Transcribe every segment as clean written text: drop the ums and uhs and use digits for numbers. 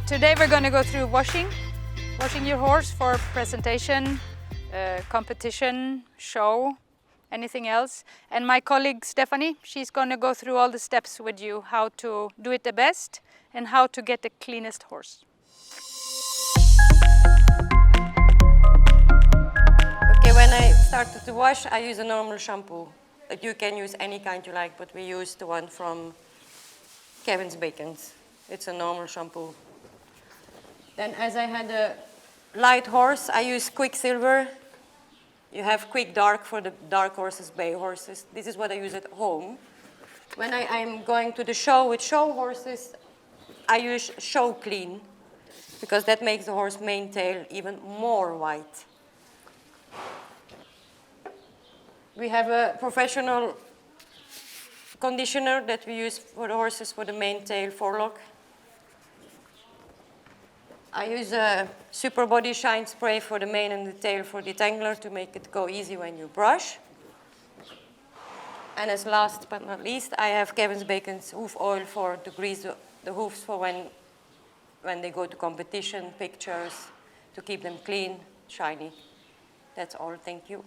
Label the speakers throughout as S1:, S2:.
S1: Today we're going to go through washing your horse for presentation, competition, show, anything else. And my colleague Stephanie, she's going to go through all the steps with you, how to do it the best and how to get the cleanest horse.
S2: Okay, when I started to wash, I use a normal shampoo. But you can use any kind you like, but we use the one from Kevin's Bacon's. It's a normal shampoo. Then as I had a light horse, I use Quicksilver. You have Quick Dark for the dark horses, bay horses. This is what I use at home. When I'm going to the show with show horses, I use Show Clean, because that makes the horse mane tail even more white. We have a professional conditioner that we use for the horses for the mane tail forelock. I use a Super Body Shine spray for the mane and the tail for detangler to make it go easy when you brush. And as last but not least, I have Kevin's Bacon's hoof oil to grease the hoofs for when they go to competition, pictures, to keep them clean, shiny. That's all, thank you.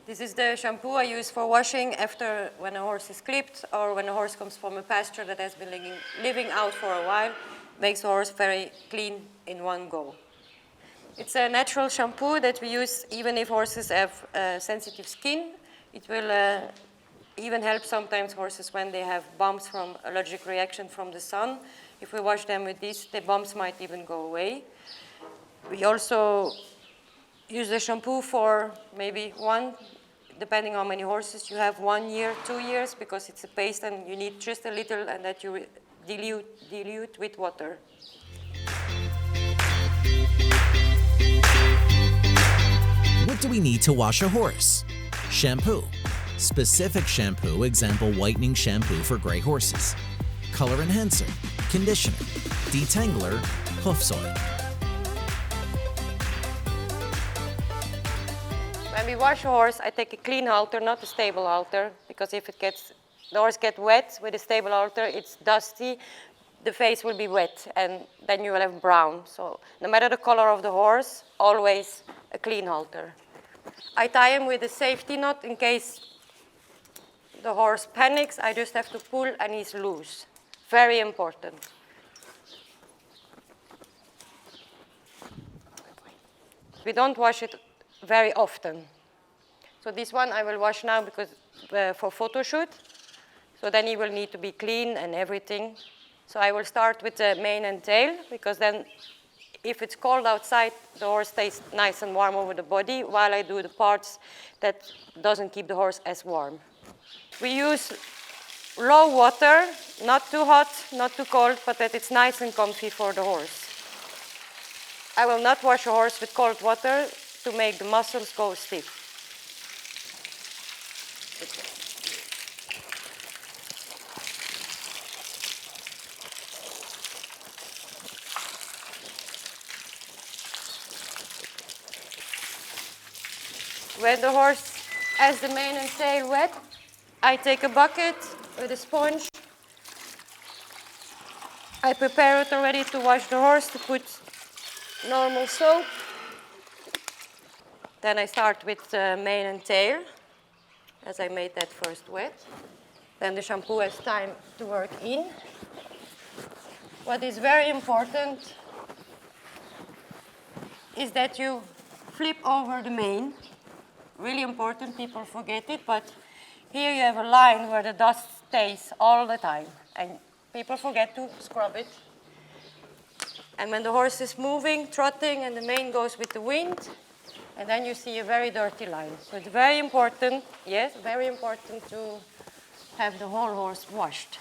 S2: This is the shampoo I use for washing after when a horse is clipped or when a horse comes from a pasture that has been living out for a while. Makes the horse very clean in one go. It's a natural shampoo that we use even if horses have sensitive skin. It will even help sometimes horses when they have bumps from allergic reaction from the sun. If we wash them with this, the bumps might even go away. We also use the shampoo for maybe depending on how many horses you have, 1 year, 2 years, because it's a paste and you need just a little and that you dilute with water.
S3: What do we need to wash a horse? Shampoo. Specific shampoo, example whitening shampoo for gray horses. Color enhancer, conditioner, detangler, hoof soil.
S2: When we wash a horse, I take a clean halter, not a stable halter, because if the horse gets wet with a stable halter, it's dusty, the face will be wet, and then you will have brown. So no matter the color of the horse, always a clean halter. I tie him with a safety knot in case the horse panics. I just have to pull and he's loose. Very important. We don't wash it very often. So this one I will wash now because for photo shoot. So then he will need to be clean and everything. So I will start with the mane and tail, because then if it's cold outside, the horse stays nice and warm over the body while I do the parts that doesn't keep the horse as warm. We use low water, not too hot, not too cold, but that it's nice and comfy for the horse. I will not wash a horse with cold water to make the muscles go stiff. When the horse has the mane and tail wet, I take a bucket with a sponge. I prepare it already to wash the horse, to put normal soap. Then I start with the mane and tail, as I made that first wet. Then the shampoo has time to work in. What is very important is that you flip over the mane. Really important, people forget it, but here you have a line where the dust stays all the time, and people forget to scrub it. And when the horse is moving, trotting, and the mane goes with the wind, and then you see a very dirty line. So it's very important, yes, very important to have the whole horse washed.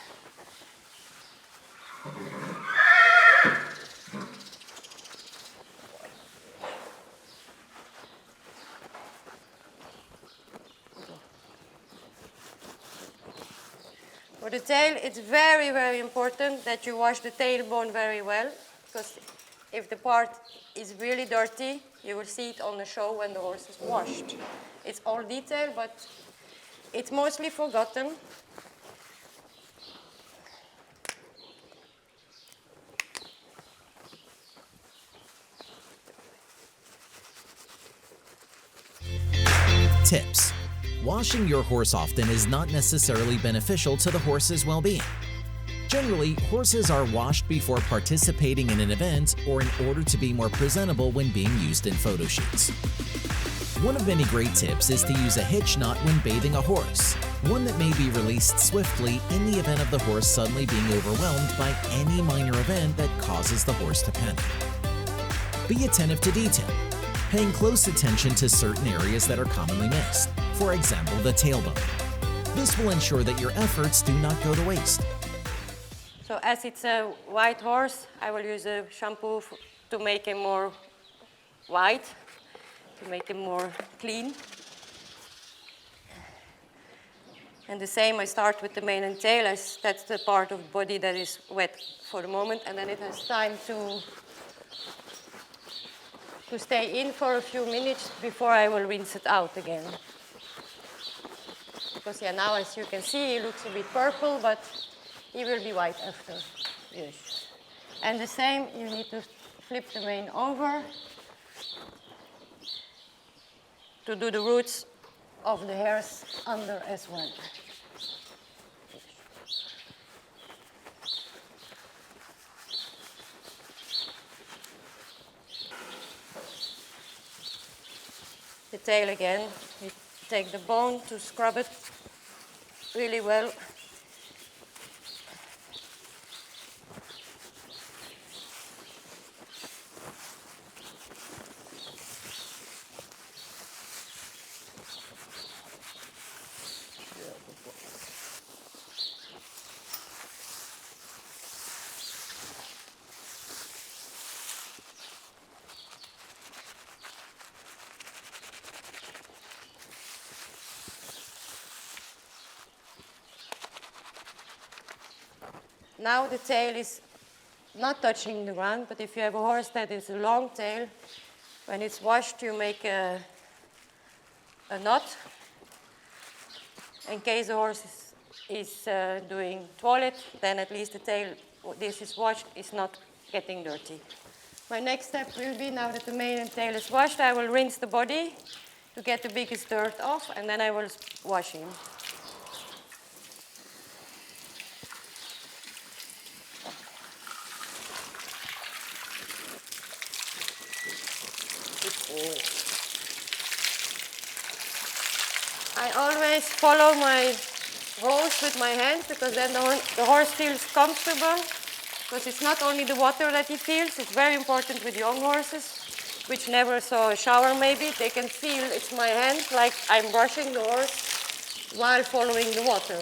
S2: For the tail, it's very, very important that you wash the tailbone very well, because if the part is really dirty, you will see it on the show when the horse is washed. It's all detail, but it's mostly forgotten.
S3: Tips. Washing your horse often is not necessarily beneficial to the horse's well-being. Generally, horses are washed before participating in an event or in order to be more presentable when being used in photo shoots. One of many great tips is to use a hitch knot when bathing a horse, one that may be released swiftly in the event of the horse suddenly being overwhelmed by any minor event that causes the horse to panic. Be attentive to detail, paying close attention to certain areas that are commonly missed, for example, the tailbone. This will ensure that your efforts do not go to waste.
S2: So as it's a white horse, I will use a shampoo to make him more white, to make him more clean. And the same, I start with the mane and tail, as that's the part of the body that is wet for the moment, and then it has time to stay in for a few minutes before I will rinse it out again. Because yeah, now as you can see, he looks a bit purple, but he will be white after. Yes. And the same, you need to flip the mane over to do the roots of the hairs under as well. The tail again, we take the bone to scrub it really well. Now the tail is not touching the ground, but if you have a horse that is a long tail, when it's washed, you make a knot. In case the horse is doing toilet, then at least the tail, this is washed, is not getting dirty. My next step will be, now that the mane and tail is washed, I will rinse the body to get the biggest dirt off, and then I will wash him. I always follow my hose with my hands, because then the horse feels comfortable, because it's not only the water that he feels, it's very important with young horses, which never saw a shower maybe. They can feel it's my hand, like I'm brushing the horse while following the water.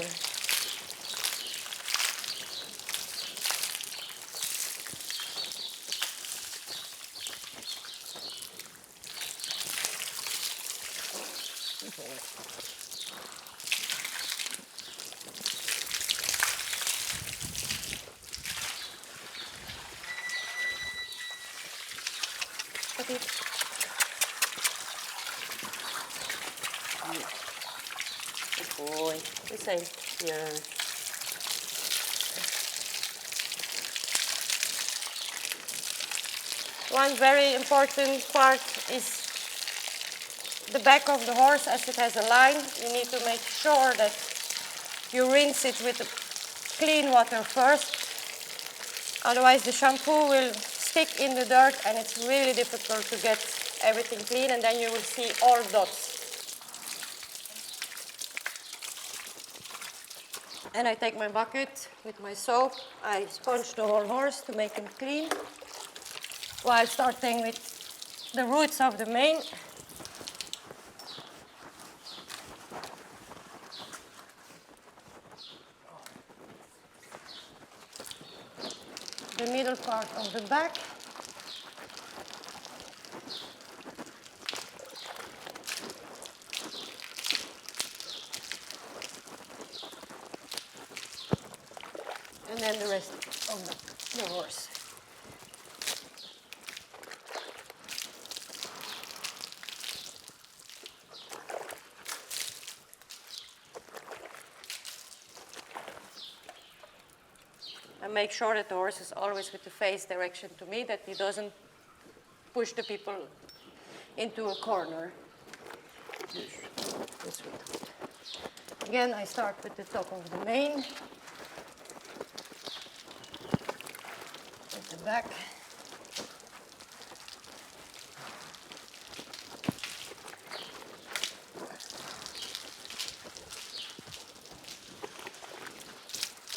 S2: Good boy. The same here. One very important part is the back of the horse, as it has a line. You need to make sure that you rinse it with clean water first. Otherwise the shampoo will stick in the dirt and it's really difficult to get everything clean, and then you will see all dots. And I take my bucket with my soap, I sponge the whole horse to make him clean, while starting with the roots of the mane. The middle part of the back. And then the rest of the horse. And make sure that the horse is always with the face direction to me, that he doesn't push the people into a corner. Again, I start with the top of the mane, with the back.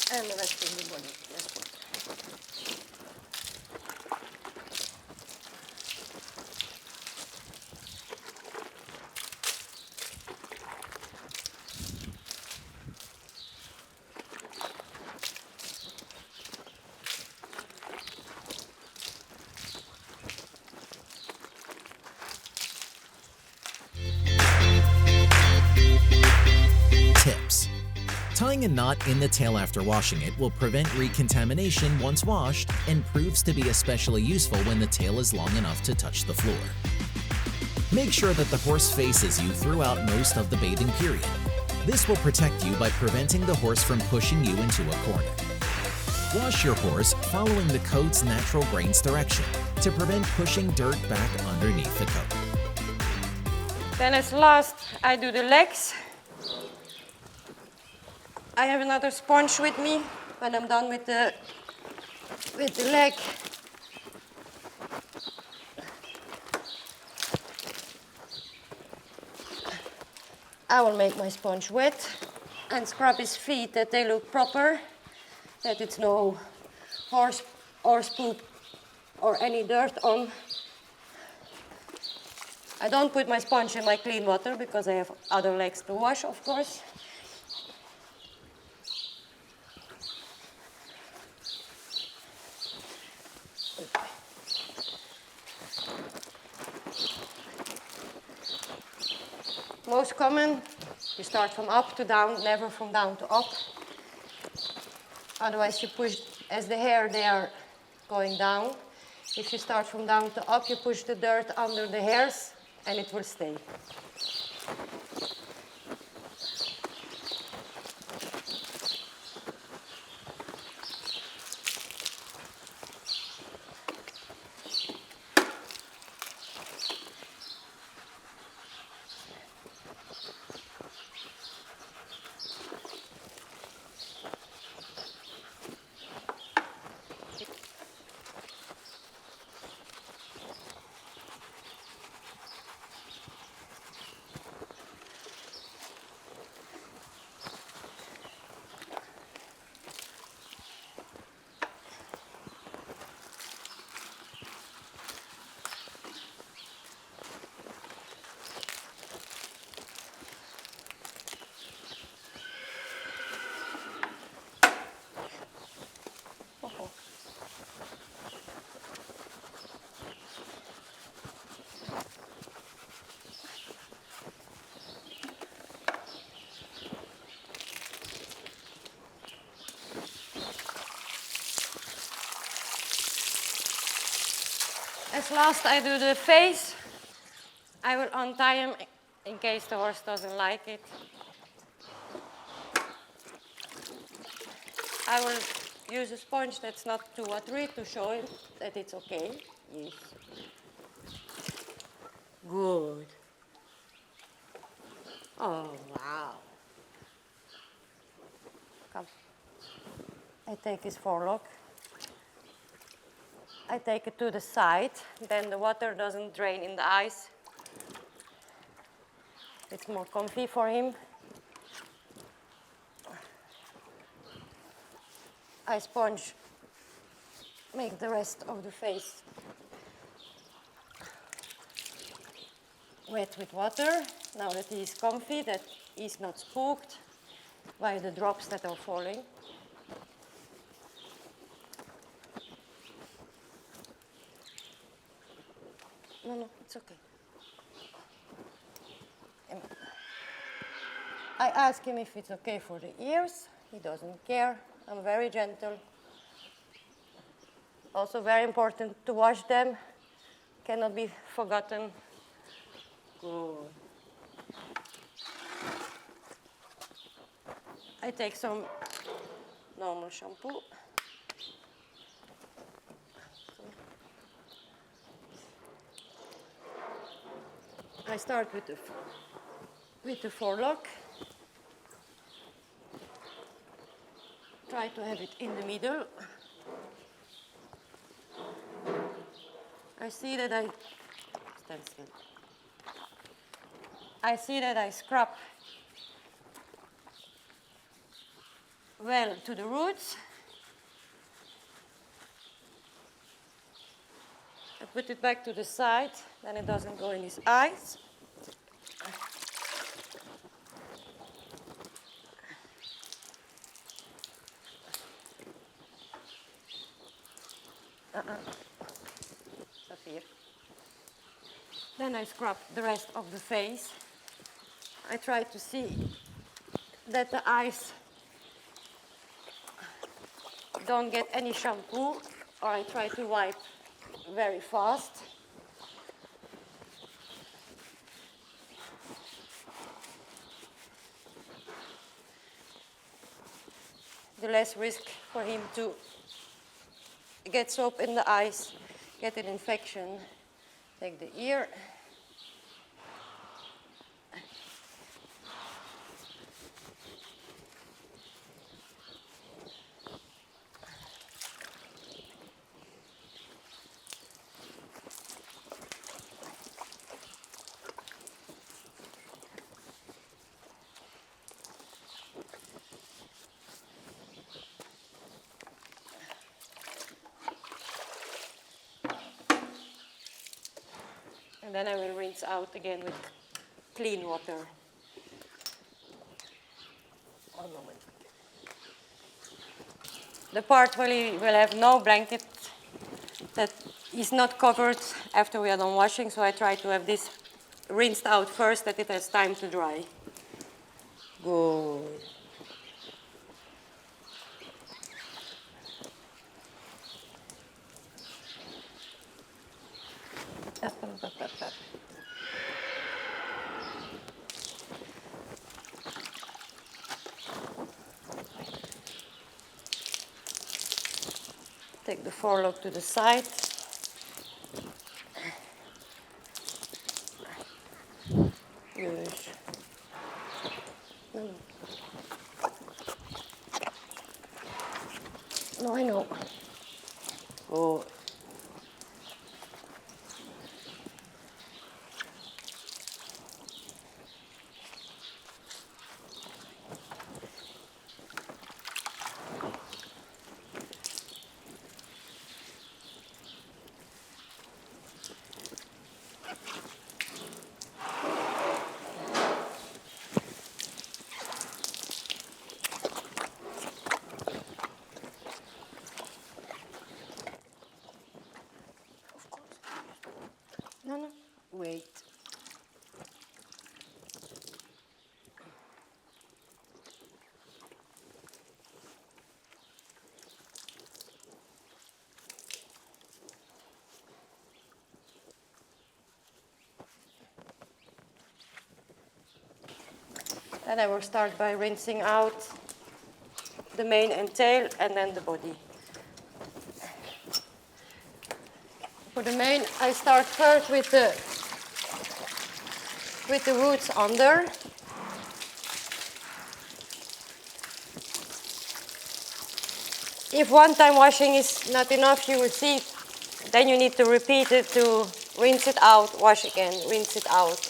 S2: And the rest of the body. Yes, please.
S3: Tips. Tying a knot in the tail after washing it will prevent recontamination once washed and proves to be especially useful when the tail is long enough to touch the floor. Make sure that the horse faces you throughout most of the bathing period. This will protect you by preventing the horse from pushing you into a corner. Wash your horse following the coat's natural grains direction to prevent pushing dirt back underneath the coat.
S2: Then as last, I do the legs. I have another sponge with me when I'm done with the leg. I will make my sponge wet and scrub his feet that they look proper, that it's no horse poop or any dirt on. I don't put my sponge in my clean water because I have other legs to wash, of course. Most common, you start from up to down, never from down to up. Otherwise you push, as the hair they are going down. If you start from down to up, you push the dirt under the hairs and it will stay. As last I do the face, I will untie him in case the horse doesn't like it. I will use a sponge that's not too watery to show him that it's okay. Yes. Good. Oh, wow. Come. I take his forelock. I take it to the side, then the water doesn't drain in the eyes. It's more comfy for him. I sponge, make the rest of the face wet with water. Now that he is comfy, that he's not spooked by the drops that are falling. No, it's okay. I ask him if it's okay for the ears. He doesn't care. I'm very gentle. Also very important to wash them. Cannot be forgotten. Good. I take some normal shampoo. I start with the forelock. Try to have it in the middle. I see that stand still. I see that I scrub well to the roots. I put it back to the side, then it doesn't go in his eyes. Up here. Then I scrub the rest of the face. I try to see that the eyes don't get any shampoo, or I try to wipe very fast. The less risk for him to get soap in the eyes, get an infection. Take the ear. And then I will rinse out again with clean water. One moment. The part where he will have no blanket that is not covered after we are done washing, so I try to have this rinsed out first, that it has time to dry. Good. Up. Take the forelock to the side. Use. No, I know. Oh. No, wait. Then I will start by rinsing out the mane and tail, and then the body. For the mane, I start first with the roots under. If one-time washing is not enough, you will see, then you need to repeat it to rinse it out, wash again, rinse it out.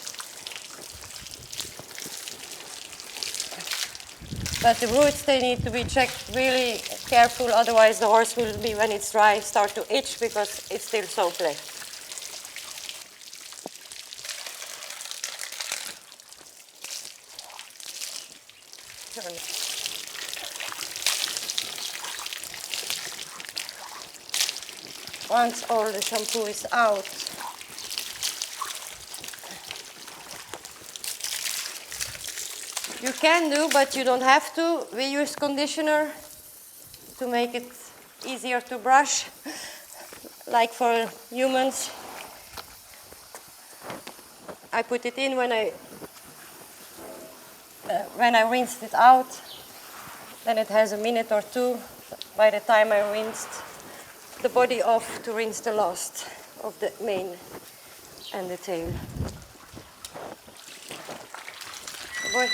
S2: But the roots, they need to be checked really careful, otherwise the horse will be, when it's dry, start to itch because it's still soap left. Once all the shampoo is out, you can do, but you don't have to. We use conditioner to make it easier to brush, like for humans. I put it in when I rinsed it out. Then it has a minute or two by the time I rinsed the body off to rinse the last of the mane and the tail. Boy.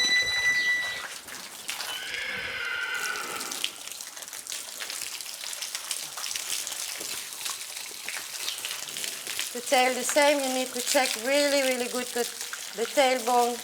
S2: tail the same. You need to check really, really good the tailbone.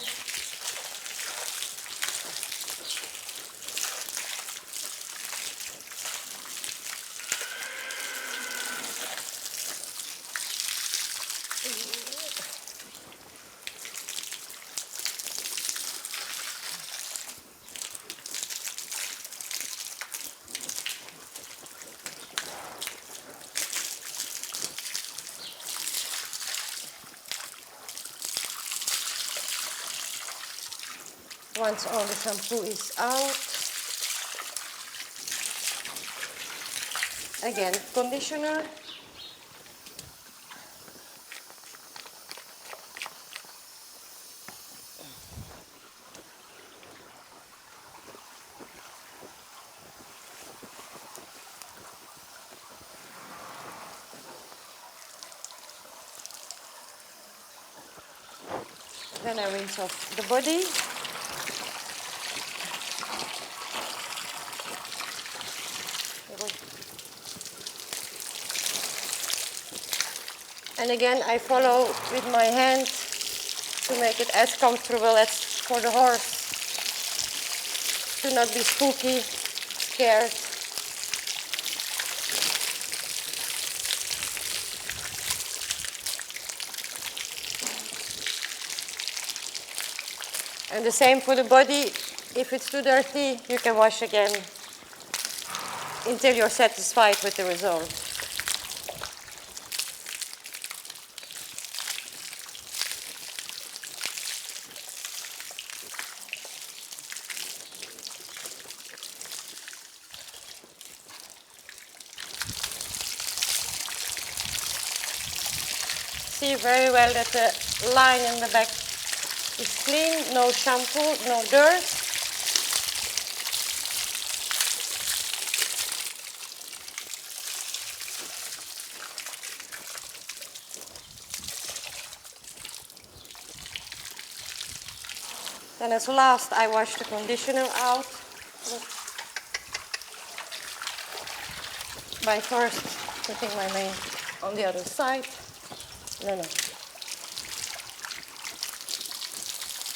S2: Once all the shampoo is out, again, conditioner. Then I rinse off the body. And again, I follow with my hand to make it as comfortable as for the horse. To not be spooky, scared. And the same for the body. If it's too dirty, you can wash again until you're satisfied with the result. See very well that the line in the back is clean, no shampoo, no dirt. Then as last, I wash the conditioner out by first putting my mane on the other side. No.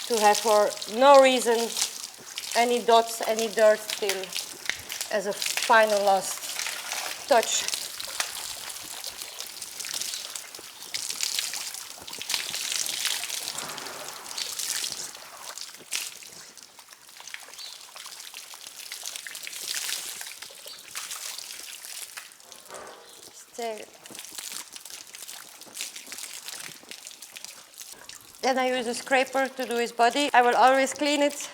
S2: To have for no reason any dots, any dirt still as a final last touch. Still. Then I use a scraper to do his body. I will always clean it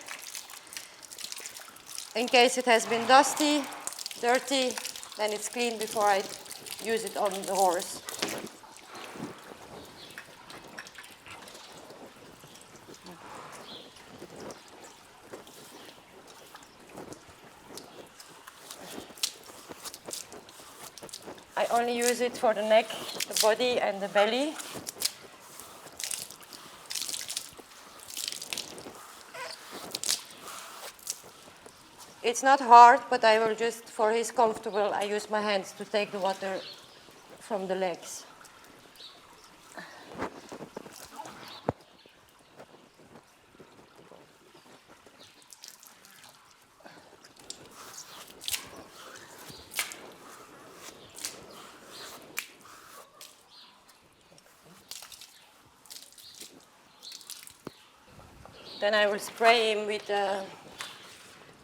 S2: in case it has been dusty, dirty, then it's clean before I use it on the horse. I only use it for the neck, the body and the belly. It's not hard, but I will just, for his comfortable, I use my hands to take the water from the legs. Then I will spray him with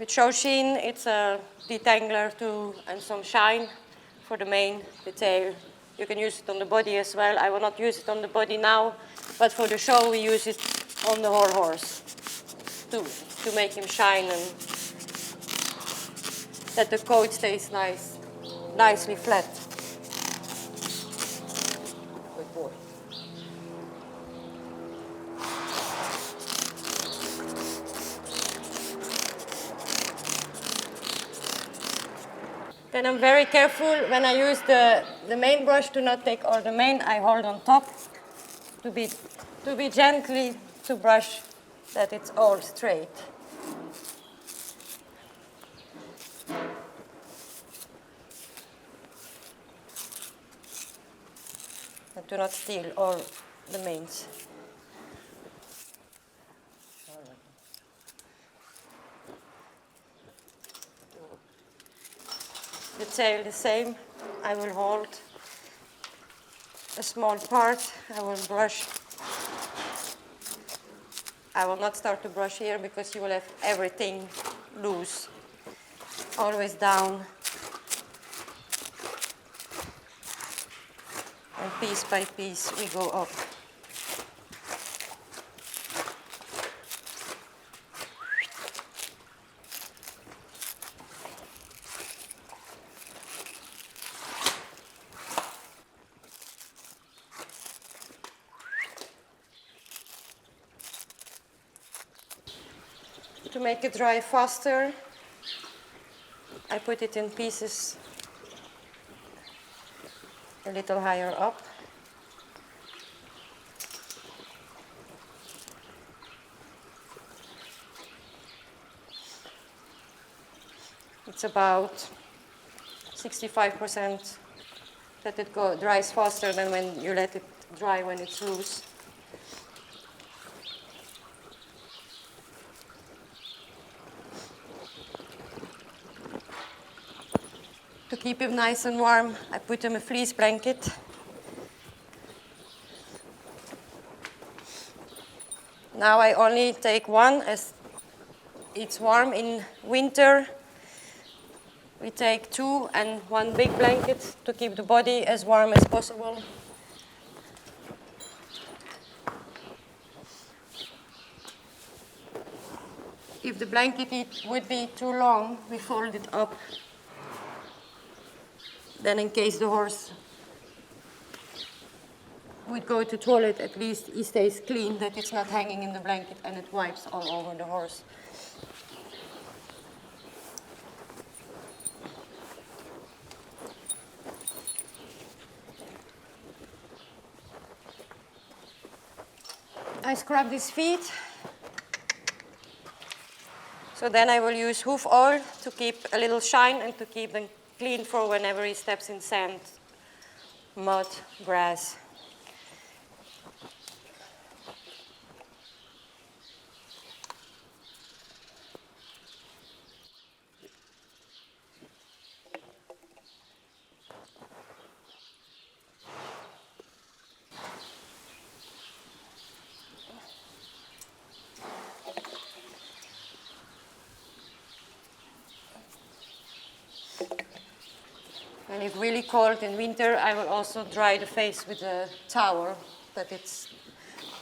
S2: Shoshin. It's a detangler too, and some shine for the mane, the tail. You can use it on the body as well. I will not use it on the body now, but for the show we use it on the whole horse to make him shine and that the coat stays nicely flat. Good boy. Then I'm very careful when I use the mane brush to not take all the mane. I hold on top to be gently to brush that it's all straight. to not steal all the manes. The tail the same. I will hold a small part. I will brush. I will not start to brush here because you will have everything loose. Always down. And piece by piece we go up. To make it dry faster, I put it in pieces a little higher up. It's about 65% that it dries faster than when you let it dry when it's loose. To keep him nice and warm, I put him a fleece blanket. Now I only take one as it's warm in winter. We take two and one big blanket to keep the body as warm as possible. If the blanket would be too long, we fold it up. Then in case the horse would go to toilet, at least he stays clean, that it's not hanging in the blanket and it wipes all over the horse. I scrub his feet. So then I will use hoof oil to keep a little shine and to keep them clean for whenever he steps in sand, mud, grass. And if really cold in winter, I will also dry the face with a towel, that it's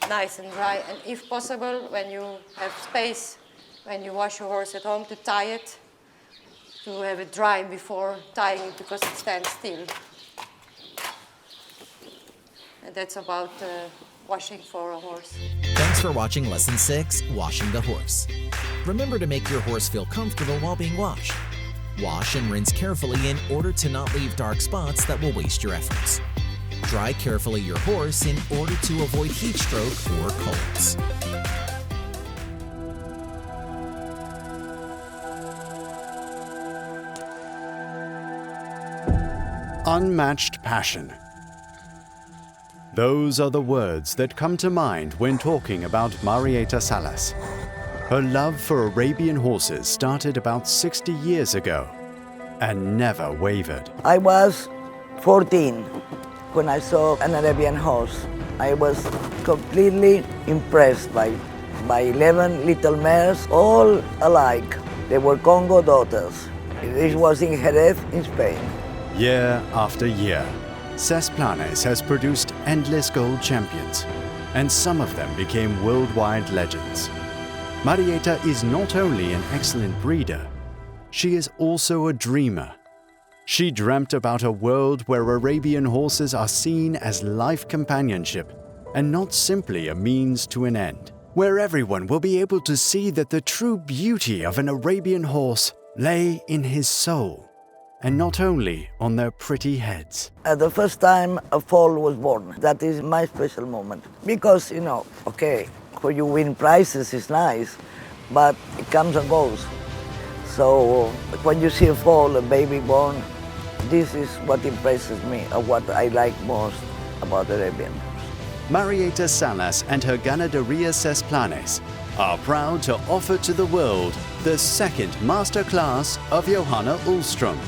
S2: nice and dry. And if possible, when you have space, when you wash your horse at home, to tie it, to have it dry before tying it because it stands still. And that's about washing for a horse.
S3: Thanks for watching Lesson 6, Washing the Horse. Remember to make your horse feel comfortable while being washed. Wash and rinse carefully in order to not leave dark spots that will waste your efforts. Dry carefully your horse in order to avoid heat stroke or colds.
S4: Unmatched passion. Those are the words that come to mind when talking about Marieta Salas. Her love for Arabian horses started about 60 years ago and never wavered.
S5: I was 14 when I saw an Arabian horse. I was completely impressed by 11 little mares, all alike. They were Congo daughters. This was in Jerez, in Spain.
S4: Year after year, Ses Planes has produced endless gold champions, and some of them became worldwide legends. Marieta is not only an excellent breeder, she is also a dreamer. She dreamt about a world where Arabian horses are seen as life companionship and not simply a means to an end, where everyone will be able to see that the true beauty of an Arabian horse lay in his soul and not only on their pretty heads.
S5: The first time a foal was born, that is my special moment. Because, okay, when you win prizes is nice, but it comes and goes. So when you see a foal, a baby born, this is what impresses me, or what I like most. about Arabian horse.
S4: Marieta Salas and her ganaderia Ses Planes are proud to offer to the world the second masterclass of Johanna Ullstrom.